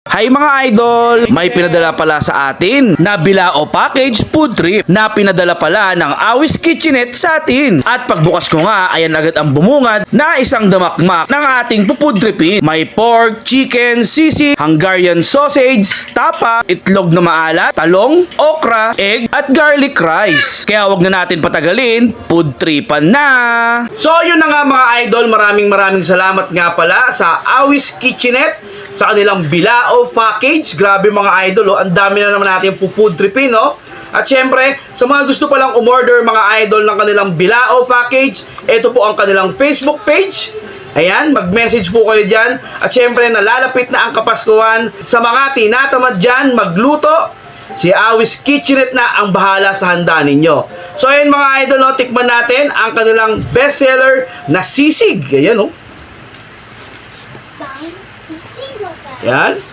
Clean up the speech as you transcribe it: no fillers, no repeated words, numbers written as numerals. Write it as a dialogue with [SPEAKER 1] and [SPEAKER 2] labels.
[SPEAKER 1] Hi mga idol! May pinadala pala sa atin na bilao package food trip na pinadala pala ng Awis Kitchenette sa atin. At pagbukas ko nga, ayan agad ang bumungad na isang damakmak ng ating food tripin. May pork, chicken, sisig, Hungarian sausage, tapa, itlog na maalat, talong, okra, egg, at garlic rice. Kaya wag na natin patagalin, food tripan na! So yun na nga mga idol, maraming salamat nga pala sa Awis Kitchenette sa kanilang bilao package. Grabe mga idol, ang dami na naman natin food tripin, no? At syempre, sa mga gusto palang umorder mga idol ng kanilang bilao package, ito po ang kanilang Facebook page. Ayan, mag-message po kayo dyan. At syempre, nalalapit na ang Kapaskuhan. Sa mga tinatamad dyan, magluto, si Awis Kitchenette na ang bahala sa handa ninyo. So ayan mga idol, no, tikman natin ang kanilang bestseller na sisig. Ayan, no? Yan.